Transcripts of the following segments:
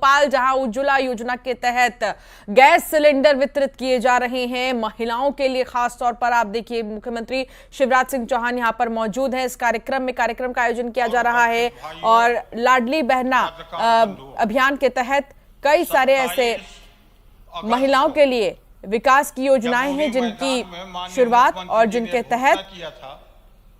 भोपाल जहां उज्ज्वला योजना के तहत गैस सिलेंडर वितरित किए जा रहे हैं महिलाओं के लिए। खास तौर पर आप देखिए मुख्यमंत्री शिवराज सिंह चौहान यहां पर मौजूद हैं। इस कार्यक्रम का आयोजन किया जा रहा है और लाडली बहना अभियान के तहत कई सारे ऐसे महिलाओं के लिए विकास की योजनाएं हैं जिनकी शुरुआत और जिनके तहत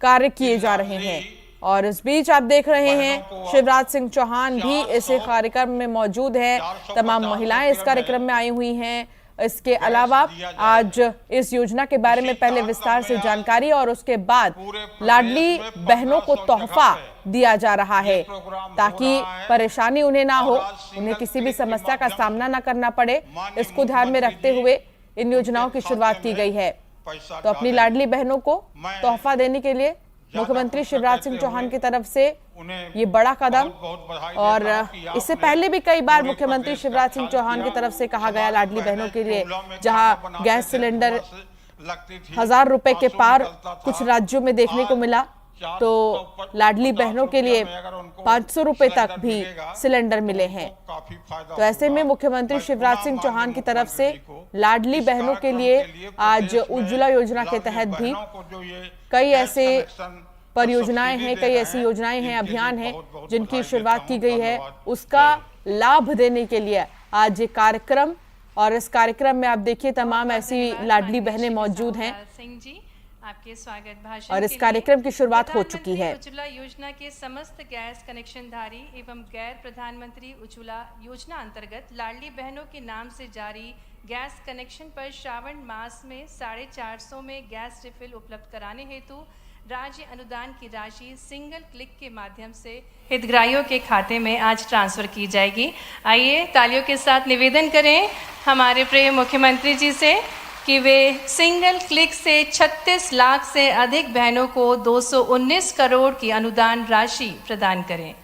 कार्य किए जा रहे हैं। और इस बीच आप देख रहे हैं शिवराज सिंह चौहान भी इस कार्यक्रम में मौजूद हैं। तमाम महिलाएं इस कार्यक्रम में आई हुई हैं। इसके अलावा आज इस योजना के बारे में पहले विस्तार से जानकारी और उसके बाद लाडली बहनों को तोहफा दिया जा रहा है ताकि परेशानी उन्हें ना हो, उन्हें किसी भी समस्या का सामना ना करना पड़े। इसको ध्यान में रखते हुए इन योजनाओं की शुरुआत की गई है। तो अपनी लाडली बहनों को तोहफा देने के लिए मुख्यमंत्री शिवराज सिंह चौहान की तरफ से ये बड़ा कदम, और इससे पहले भी कई बार मुख्यमंत्री शिवराज सिंह चौहान की तरफ से कहा गया लाडली बहनों के लिए, जहां गैस सिलेंडर 1000 रुपए के पार कुछ राज्यों में देखने को मिला, तो लाडली बहनों के लिए 500 रुपए तक भी सिलेंडर मिले हैं। तो ऐसे में मुख्यमंत्री शिवराज सिंह चौहान की तरफ से लाडली बहनों के लिए आज उज्ज्वला योजना के तहत भी कई ऐसे परियोजनाएं हैं, कई ऐसी योजनाएं हैं, अभियान हैं जिनकी शुरुआत की गई है। उसका लाभ देने के लिए आज ये कार्यक्रम, और इस कार्यक्रम में आप देखिए तमाम ऐसी लाडली बहनें मौजूद हैं आपके स्वागत भाषण और इस कार्यक्रम की शुरुआत हो चुकी है। उज्ज्वला योजना के समस्त गैस कनेक्शन धारी एवं गैर प्रधानमंत्री उज्ज्वला योजना अंतर्गत लाडली बहनों के नाम से जारी गैस कनेक्शन पर श्रावण मास में 450 में गैस रिफिल उपलब्ध कराने हेतु राज्य अनुदान की राशि सिंगल क्लिक के माध्यम से हितग्राहियों के खाते में आज ट्रांसफर की जाएगी। आइए तालियों के साथ निवेदन करें हमारे प्रिय मुख्यमंत्री जी से कि वे सिंगल क्लिक से 36 लाख से अधिक बहनों को 219 करोड़ की अनुदान राशि प्रदान करें।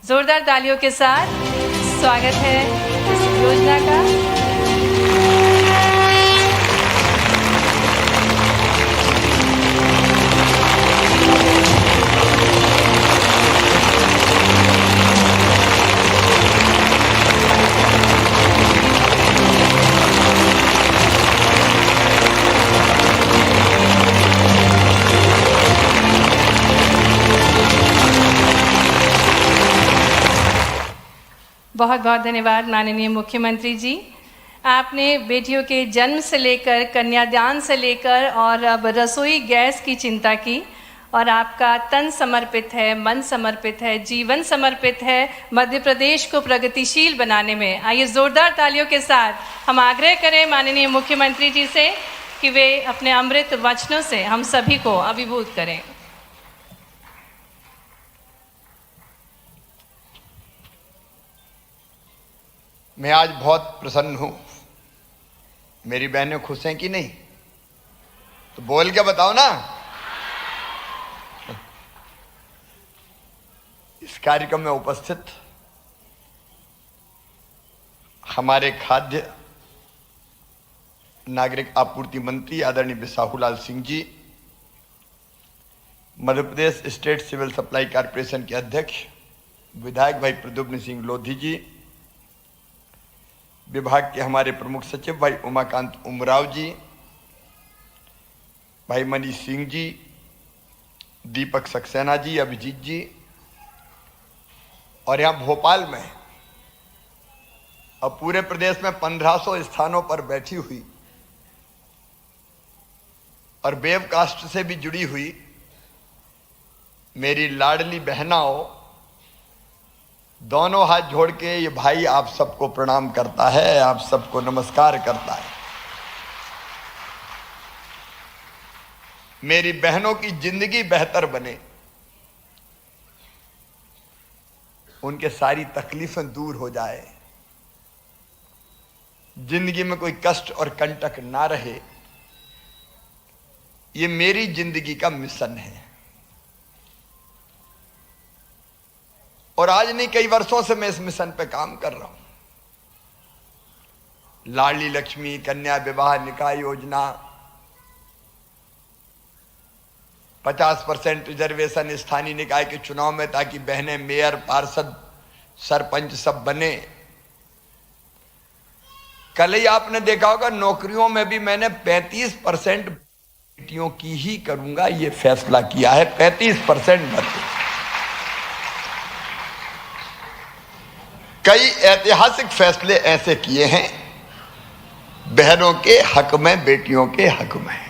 जोरदार तालियों के साथ स्वागत है इस योजना का। बहुत बहुत धन्यवाद माननीय मुख्यमंत्री जी। आपने बेटियों के जन्म से लेकर कन्यादान से लेकर और अब रसोई गैस की चिंता की, और आपका तन समर्पित है, मन समर्पित है, जीवन समर्पित है मध्य प्रदेश को प्रगतिशील बनाने में। आइए जोरदार तालियों के साथ हम आग्रह करें माननीय मुख्यमंत्री जी से कि वे अपने अमृत वचनों से हम सभी को अभिभूत करें। मैं आज बहुत प्रसन्न हूं। मेरी बहनें खुश हैं कि नहीं? तो बोल के बताओ ना। इस कार्यक्रम में उपस्थित हमारे खाद्य नागरिक आपूर्ति मंत्री आदरणीय Bisahulal Singh ji, Madhya Pradesh state civil supply corporation के अध्यक्ष विधायक भाई प्रद्युम्न सिंह लोधी जी, विभाग के हमारे प्रमुख सचिव भाई उमाकांत उमराव जी, भाई मनीष सिंह जी, दीपक सक्सेना जी, अभिजीत जी, और यहाँ भोपाल में अब पूरे प्रदेश में 1500 स्थानों पर बैठी हुई और वेबकास्ट से भी जुड़ी हुई मेरी लाडली बहनाओं, दोनों हाथ जोड़ के ये भाई आप सबको प्रणाम करता है, आप सबको नमस्कार करता है। मेरी बहनों की जिंदगी बेहतर बने, उनके सारी तकलीफें दूर हो जाए, जिंदगी में कोई कष्ट और कंटक ना रहे, ये मेरी जिंदगी का मिशन है। और आज नहीं, कई वर्षों से मैं इस मिशन पे काम कर रहा हूं। लाडली लक्ष्मी, कन्या विवाह निकाय योजना, 50% रिजर्वेशन स्थानीय निकाय के चुनाव में, ताकि बहनें मेयर, पार्षद, सरपंच सब बने, कल ही आपने देखा होगा नौकरियों में भी मैंने 35% बेटियों की ही करूंगा ये फैसला किया है। 35% भर्ती। कई ऐतिहासिक फैसले ऐसे किए हैं बहनों के हक में, बेटियों के हक में।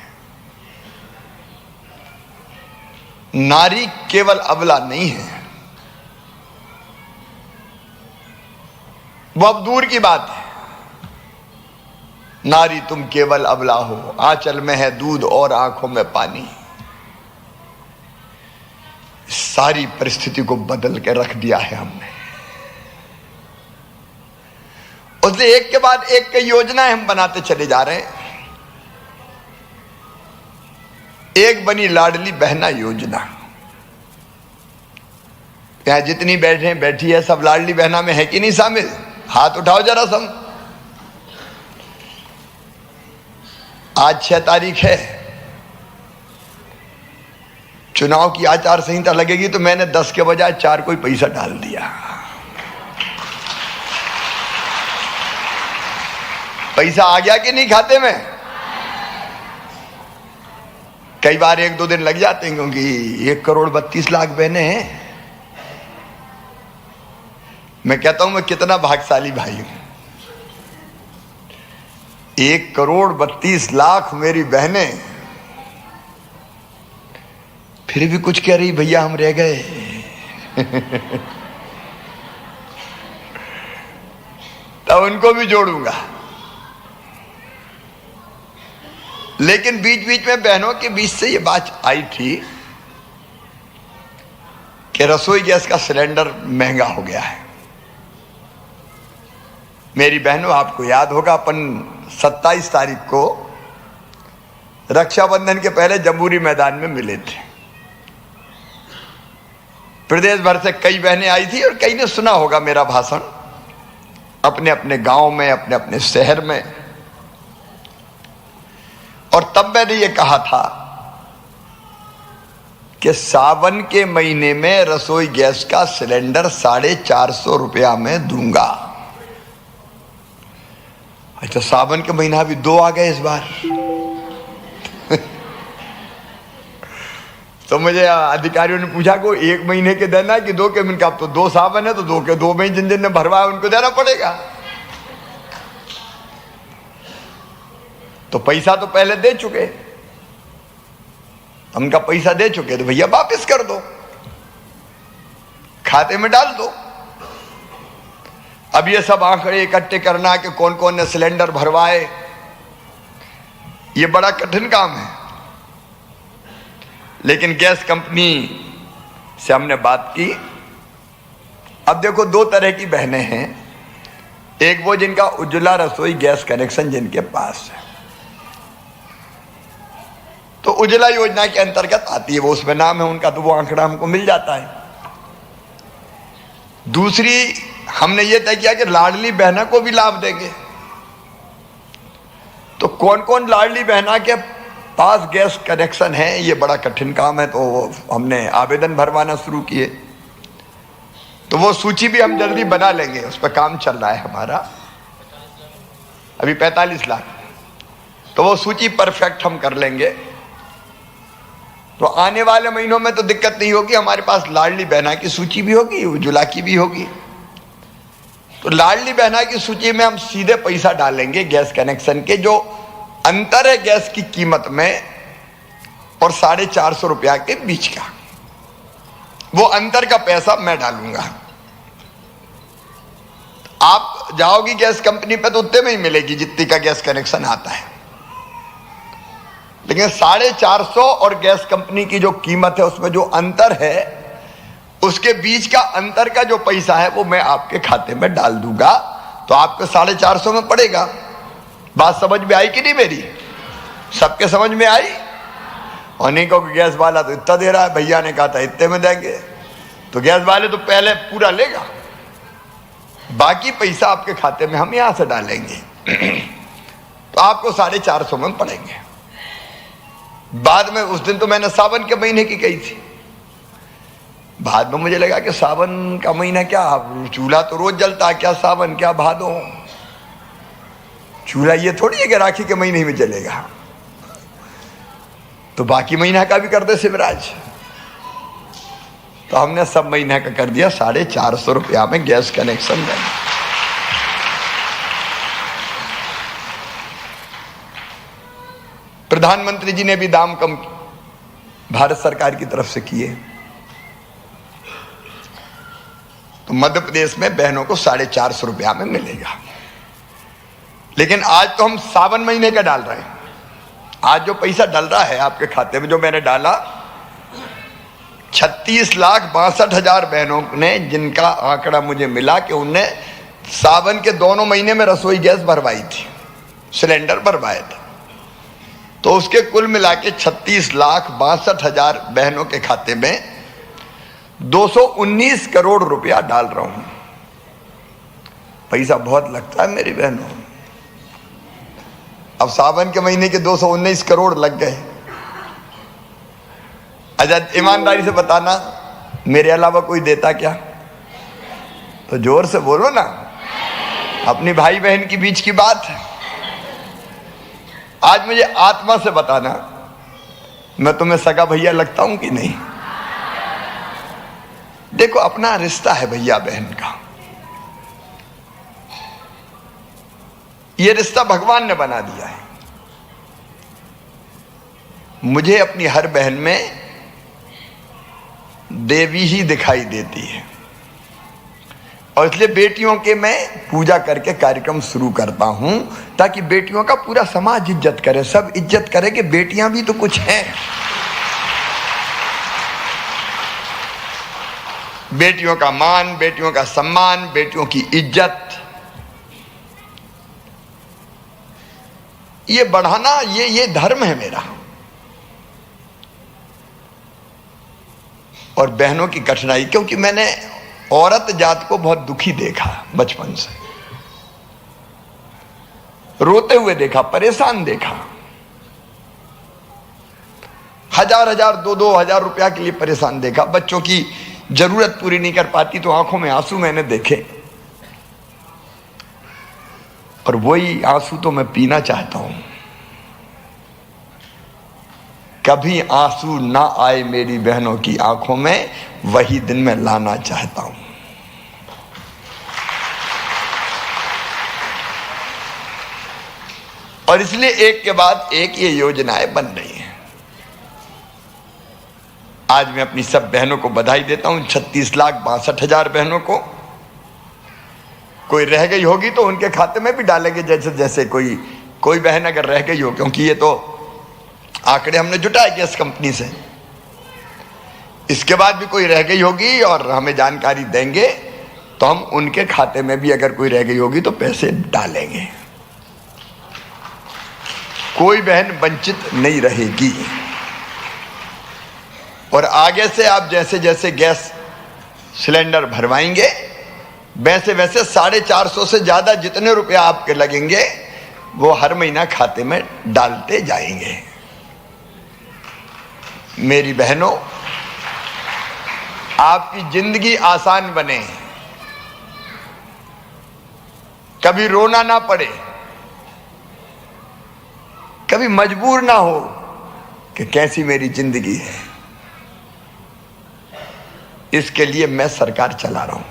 नारी केवल अबला नहीं है, वो अब दूर की बात है। नारी तुम केवल अबला हो, आंचल में है दूध और आंखों में पानी। सारी परिस्थिति को बदल के रख दिया है हमने। उसने एक के बाद एक कई योजनाएं हम बनाते चले जा रहे हैं। एक बनी लाडली बहना योजना। यहां जितनी बैठी है सब लाडली बहना में है कि नहीं शामिल? हाथ उठाओ जरा सब। आज 6 तारीख है, चुनाव की आचार संहिता लगेगी तो मैंने 10 के बजाय 4 कोई पैसा डाल दिया। पैसा आ गया कि नहीं खाते में? कई बार 1-2 दिन लग जाते हैं क्योंकि 1,32,00,000 बहने हैं। मैं कहता हूं मैं कितना भाग्यशाली भाई हूं। 1,32,00,000 मेरी बहनें, फिर भी कुछ कह रही भैया हम रह गए। तब उनको भी जोड़ूंगा। लेकिन बीच बीच में बहनों के बीच से ये बात आई थी कि रसोई गैस का सिलेंडर महंगा हो गया है। मेरी बहनों, आपको याद होगा अपन 27 तारीख को रक्षाबंधन के पहले जम्बूरी मैदान में मिले थे। प्रदेश भर से कई बहनें आई थी और कई ने सुना होगा मेरा भाषण अपने अपने गांव में, अपने अपने शहर में। और तब मैंने ये कहा था कि सावन के महीने में रसोई गैस का सिलेंडर 450 रुपया में दूंगा। अच्छा, सावन के महीना भी 2 आ गए इस बार। तो मुझे अधिकारियों ने पूछा को 1 महीने के देना कि 2 के महीने का? अब तो 2 सावन है तो 2 के 2 महीने जिन ने भरवाया उनको देना पड़ेगा। तो पैसा तो पहले दे चुके, उनका पैसा दे चुके तो भैया वापस कर दो, खाते में डाल दो। अब ये सब आंकड़े इकट्ठे करना कि कौन कौन ने सिलेंडर भरवाए, ये बड़ा कठिन काम है। लेकिन गैस कंपनी से हमने बात की। अब देखो 2 तरह की बहनें हैं। एक वो जिनका उज्ज्वला रसोई गैस कनेक्शन जिनके पास है, तो उज्ज्वला योजना के अंतर्गत आती है, वो उसमें नाम है उनका, तो वो आंकड़ा हमको मिल जाता है। दूसरी हमने ये तय किया कि लाडली बहना को भी लाभ देंगे। तो कौन कौन लाडली बहना के पास गैस कनेक्शन है, ये बड़ा कठिन काम है। तो हमने आवेदन भरवाना शुरू किए। तो वो सूची भी हम जल्दी बना लेंगे, उस पर काम चल रहा है हमारा। अभी 45 लाख, तो वो सूची परफेक्ट हम कर लेंगे। तो आने वाले महीनों में तो दिक्कत नहीं होगी, हमारे पास लाडली बहना की सूची भी होगी, उज्ज्वला की भी होगी। तो लाडली बहना की सूची में हम सीधे पैसा डालेंगे गैस कनेक्शन के, जो अंतर है गैस की कीमत में और 450 रुपया के बीच का, वो अंतर का पैसा मैं डालूंगा। आप जाओगी गैस कंपनी पे तो उतने में ही मिलेगी जितनी का गैस कनेक्शन आता है। लेकिन 450 और गैस कंपनी की जो कीमत है उसमें जो अंतर है, उसके बीच का अंतर का जो पैसा है वो मैं आपके खाते में डाल दूंगा। तो आपको 450 में पड़ेगा। बात समझ में आई कि नहीं मेरी? सबके समझ में आई? और नहीं कहो गैस वाला तो इतना दे रहा है, भैया ने कहा था इतने में देंगे, तो गैस वाले तो पहले पूरा लेगा, बाकी पैसा आपके खाते में हम यहां से डालेंगे। तो आपको 450 में पड़ेंगे। बाद में उस दिन तो मैंने सावन के महीने की कही थी, बाद में मुझे लगा कि सावन का महीना क्या, चूल्हा तो रोज जलता है, क्या सावन क्या भादो। चूल्हा ये थोड़ी है कि राखी के महीने में जलेगा, तो बाकी महीना का भी कर दे शिवराज। तो हमने सब महीना का कर दिया, 450 रुपया में गैस कनेक्शन देना। प्रधानमंत्री जी ने भी दाम कम भारत सरकार की तरफ से किए, तो मध्य प्रदेश में बहनों को 450 रुपया में मिलेगा। लेकिन आज तो हम सावन महीने का डाल रहे हैं। आज जो पैसा डल रहा है आपके खाते में, जो मैंने डाला, 36,62,000 बहनों ने, जिनका आंकड़ा मुझे मिला कि उनने सावन के दोनों महीने में रसोई गैस भरवाई थी, सिलेंडर भरवाए थे। तो उसके कुल मिला के 36,62,000 बहनों के खाते में 219 करोड़ रुपया डाल रहा हूं। पैसा बहुत लगता है मेरी बहनों। अब सावन के महीने के 219 करोड़ लग गए। अच्छा, ईमानदारी से बताना, मेरे अलावा कोई देता क्या? तो जोर से बोलो ना, अपनी भाई बहन की बीच की बात है। आज मुझे आत्मा से बताना, मैं तुम्हें सगा भैया लगता हूं कि नहीं? देखो, अपना रिश्ता है भैया बहन का। यह रिश्ता भगवान ने बना दिया है। मुझे अपनी हर बहन में देवी ही दिखाई देती है, और इसलिए बेटियों के मैं पूजा करके कार्यक्रम शुरू करता हूं, ताकि बेटियों का पूरा समाज इज्जत करे, सब इज्जत करे कि बेटियां भी तो कुछ हैं। बेटियों का मान, बेटियों का सम्मान, बेटियों की इज्जत, ये बढ़ाना, ये धर्म है मेरा। और बहनों की कठिनाई, क्योंकि मैंने औरत जात को बहुत दुखी देखा बचपन से, रोते हुए देखा, परेशान देखा, हजार 2-2 हजार रुपया के लिए परेशान देखा। बच्चों की जरूरत पूरी नहीं कर पाती तो आंखों में आंसू मैंने देखे, और वही आंसू तो मैं पीना चाहता हूं। कभी आंसू ना आए मेरी बहनों की आंखों में, वही दिन मैं लाना चाहता हूं। और इसलिए एक के बाद एक ये योजनाएं बन रही हैं। आज मैं अपनी सब बहनों को बधाई देता हूं, 36,62,000 बहनों को। कोई रह गई होगी तो उनके खाते में भी डालेंगे, जैसे जैसे कोई बहन अगर रह गई हो, क्योंकि ये तो आंकड़े हमने जुटाए गैस कंपनी से। इसके बाद भी कोई रह गई होगी और हमें जानकारी देंगे, तो हम उनके खाते में भी अगर कोई रह गई होगी तो पैसे डालेंगे। कोई बहन वंचित नहीं रहेगी। और आगे से आप जैसे जैसे गैस सिलेंडर भरवाएंगे, वैसे वैसे 450 से ज्यादा जितने रुपया आपके लगेंगे, वो हर महीना खाते में डालते जाएंगे। मेरी बहनों, आपकी जिंदगी आसान बने, कभी रोना ना पड़े, कभी मजबूर ना हो कि कैसी मेरी जिंदगी है, इसके लिए मैं सरकार चला रहा हूं।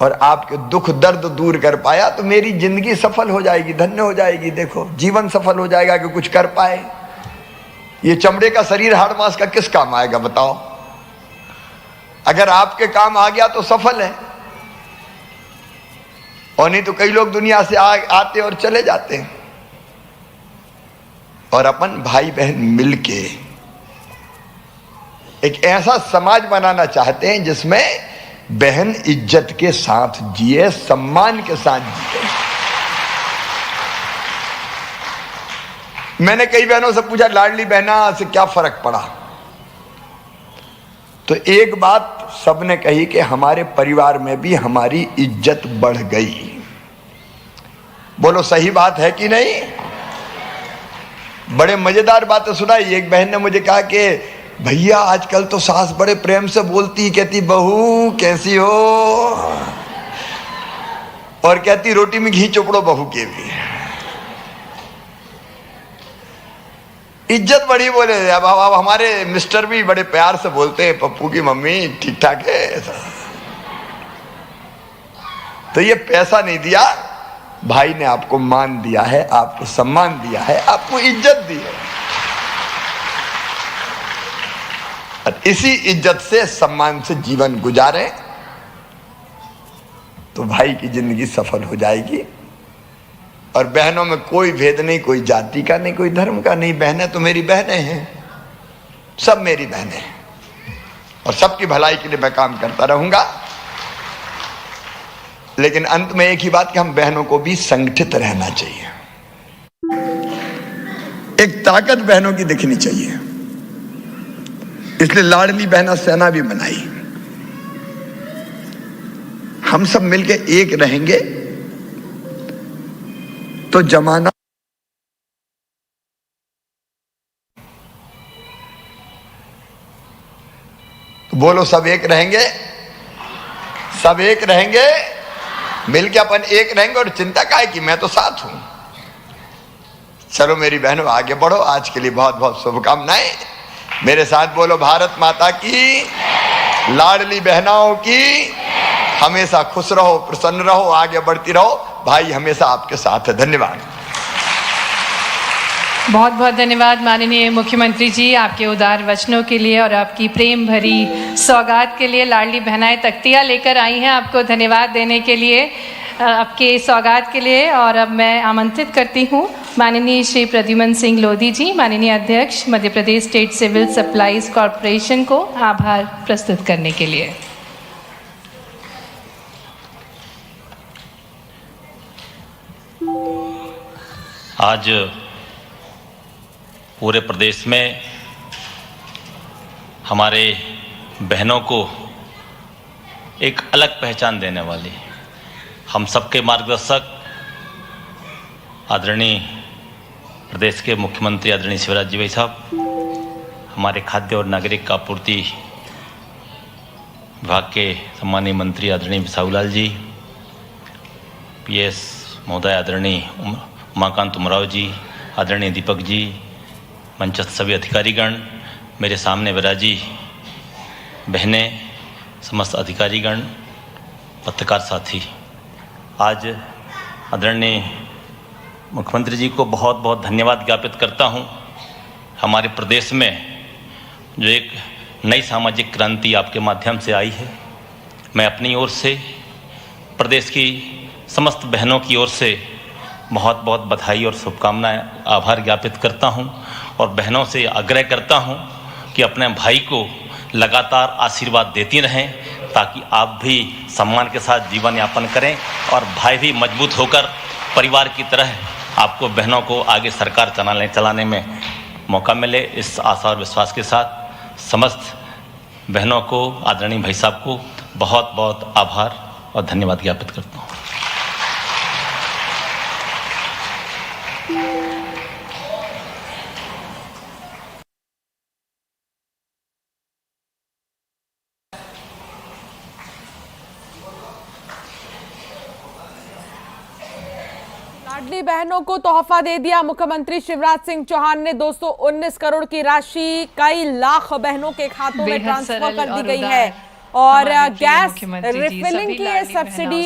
और आपके दुख दर्द दूर कर पाया तो मेरी जिंदगी सफल हो जाएगी, धन्य हो जाएगी। देखो, जीवन सफल हो जाएगा कि कुछ कर पाए। ये चमड़े का शरीर हाड़ मांस का किस काम आएगा बताओ? अगर आपके काम आ गया तो सफल है, और नहीं तो कई लोग दुनिया से आते और चले जाते हैं। और अपन भाई बहन मिलके एक ऐसा समाज बनाना चाहते हैं जिसमें बहन इज्जत के साथ जिए, सम्मान के साथ जिए। मैंने कई बहनों से पूछा, लाडली बहना से क्या फर्क पड़ा? तो एक बात सबने कही कि हमारे परिवार में भी हमारी इज्जत बढ़ गई। बोलो सही बात है कि नहीं? बड़े मजेदार बातें सुनाई। एक बहन ने मुझे कहा कि भैया आजकल तो सास बड़े प्रेम से बोलती, कहती बहू कैसी हो, और कहती रोटी में घी चोपड़ो बहू के भी। इज्जत बड़ी बोले। अब हमारे मिस्टर भी बड़े प्यार से बोलते हैं, पप्पू की मम्मी ठीक ठाक है ऐसा। तो ये पैसा नहीं दिया, भाई ने आपको मान दिया है, आपको सम्मान दिया है, आपको इज्जत दी है। और इसी इज्जत से सम्मान से जीवन गुजारें तो भाई की जिंदगी सफल हो जाएगी। और बहनों में कोई भेद नहीं, कोई जाति का नहीं, कोई धर्म का नहीं। बहनें तो मेरी बहनें हैं, सब मेरी बहनें हैं और सबकी भलाई के लिए मैं काम करता रहूंगा। लेकिन अंत में एक ही बात कि हम बहनों को भी संगठित रहना चाहिए, एक ताकत बहनों की दिखनी चाहिए। इसलिए लाडली बहना सेना भी बनाई। हम सब मिलके एक रहेंगे तो जमाना तो बोलो सब एक रहेंगे, सब एक रहेंगे, मिलके अपन एक रहेंगे। और चिंता का है कि मैं तो साथ हूं। चलो मेरी बहनों आगे बढ़ो। आज के लिए बहुत बहुत शुभकामनाएं। मेरे साथ बोलो भारत माता की, लाडली बहनाओं की। हमेशा खुश रहो, प्रसन्न रहो, आगे बढ़ती रहो। भाई हमेशा आपके साथ है। धन्यवाद। बहुत बहुत धन्यवाद माननीय मुख्यमंत्री जी, आपके उदार वचनों के लिए और आपकी प्रेम भरी सौगात के लिए। लाडली बहनाएं तख्तियाँ लेकर आई हैं आपको धन्यवाद देने के लिए, आपके सौगात के लिए। और अब मैं आमंत्रित करती हूँ माननीय श्री प्रद्युमन सिंह लोधी जी, माननीय अध्यक्ष Madhya Pradesh state civil supplies corporation को आभार प्रस्तुत करने के लिए। आज पूरे प्रदेश में हमारे बहनों को एक अलग पहचान देने वाली, हम सबके मार्गदर्शक आदरणीय प्रदेश के मुख्यमंत्री आदरणीय शिवराज जी भाई साहब, हमारे खाद्य और नागरिक आपूर्ति विभाग के सम्मानीय मंत्री आदरणीय बिसाहूलाल जी, पीएस महोदय आदरणीय उमाकांत उमराव जी, आदरणीय दीपक जी, मंचस्थ सभी अधिकारीगण, मेरे सामने विराजी बहनें, समस्त अधिकारीगण, पत्रकार साथी, आज आदरणीय मुख्यमंत्री जी को बहुत बहुत धन्यवाद ज्ञापित करता हूं। हमारे प्रदेश में जो एक नई सामाजिक क्रांति आपके माध्यम से आई है, मैं अपनी ओर से प्रदेश की समस्त बहनों की ओर से बहुत बहुत बधाई और शुभकामनाएं, आभार ज्ञापित करता हूं और बहनों से आग्रह करता हूं कि अपने भाई को लगातार आशीर्वाद देती रहें ताकि आप भी सम्मान के साथ जीवन यापन करें और भाई भी मजबूत होकर परिवार की तरह आपको बहनों को आगे सरकार चलाने में मौका मिले। इस आशा और विश्वास के साथ समस्त बहनों को, आदरणीय भाई साहब को बहुत बहुत आभार और धन्यवाद ज्ञापित करता हूँ। लाडली बहनों को तोहफा दे दिया मुख्यमंत्री शिवराज सिंह चौहान ने। 219 करोड़ की राशि कई लाख बहनों के खातों में ट्रांसफर कर दी गई है और गैस रिफिलिंग की ये सब्सिडी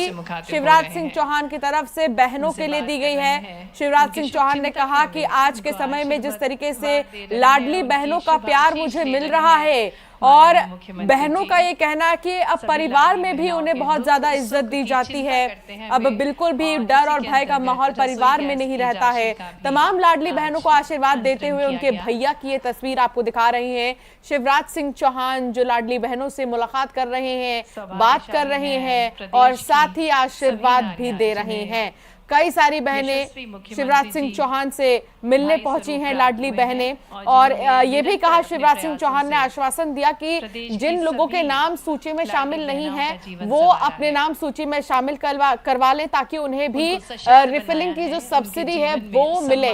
शिवराज सिंह चौहान की तरफ से बहनों के लिए दी गई है। शिवराज सिंह चौहान ने कहा कि आज के समय में जिस तरीके से लाडली बहनों का प्यार मुझे मिल रहा है और बहनों का ये कहना है कि अब परिवार में भी उन्हें बहुत ज्यादा इज्जत दी जाती है, अब बिल्कुल भी डर और भय का माहौल परिवार में नहीं रहता है। तमाम लाडली बहनों को आशीर्वाद देते हुए उनके भैया की ये तस्वीर आपको दिखा रही हैं। शिवराज सिंह चौहान जो लाडली बहनों से मुलाकात कर रहे हैं, बात कर रहे हैं और साथ ही आशीर्वाद भी दे रहे हैं। कई सारी बहनें शिवराज सिंह चौहान से मिलने पहुंची हैं, लाडली बहनें, और ये भी कहा शिवराज सिंह चौहान ने आश्वासन दिया कि जिन लोगों के नाम सूची में शामिल नहीं हैं वो अपने नाम सूची में शामिल करवा लें ताकि उन्हें भी रिफिलिंग की जो सब्सिडी है वो मिले।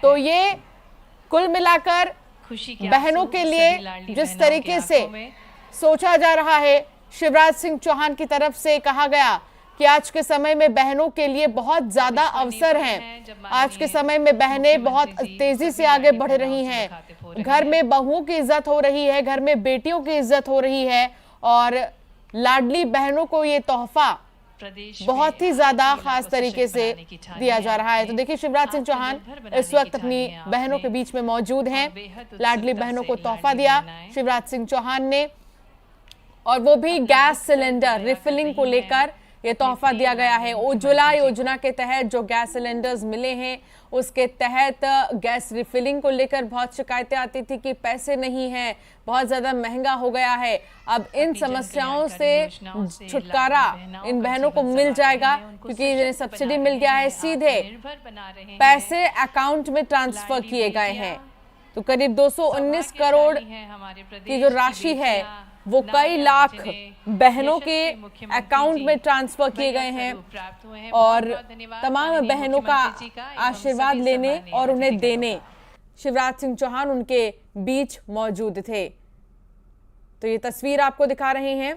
तो ये कुल मिलाकर बहनों के लिए जिस तरीके से सोचा जा रहा है, शिवराज सिंह चौहान की तरफ से कहा गया कि आज के समय में बहनों के लिए बहुत ज्यादा अवसर हैं। आज के समय में बहनें बहुत तेजी से आगे बढ़ रही हैं। घर में बहुओं की इज्जत हो रही है, घर में बेटियों की इज्जत हो रही है और लाडली बहनों को ये तोहफा बहुत ही ज्यादा खास तरीके से दिया जा रहा है। तो देखिए, शिवराज सिंह चौहान इस वक्त अपनी बहनों के बीच में मौजूद हैं। लाडली बहनों को तोहफा दिया शिवराज सिंह चौहान ने, और वो भी गैस सिलेंडर रिफिलिंग को लेकर ये तोहफा दिया गया है। उज्ज्वला योजना के तहत जो गैस सिलेंडर्स मिले हैं, उसके तहत गैस रिफिलिंग को लेकर बहुत शिकायतें आती थी कि पैसे नहीं हैं, बहुत ज्यादा महंगा हो गया है। अब इन समस्याओं से छुटकारा इन बहनों को मिल जाएगा, क्योंकि इन्हें सब्सिडी मिल गया है, सीधे पैसे अकाउंट में ट्रांसफर किए गए हैं। तो करीब 219 करोड़ की जो राशि है वो कई लाख बहनों के अकाउंट में ट्रांसफर किए गए हैं, और तमाम बहनों का आशीर्वाद लेने और उन्हें देने शिवराज सिंह चौहान उनके बीच मौजूद थे। तो ये तस्वीर आपको दिखा रहे हैं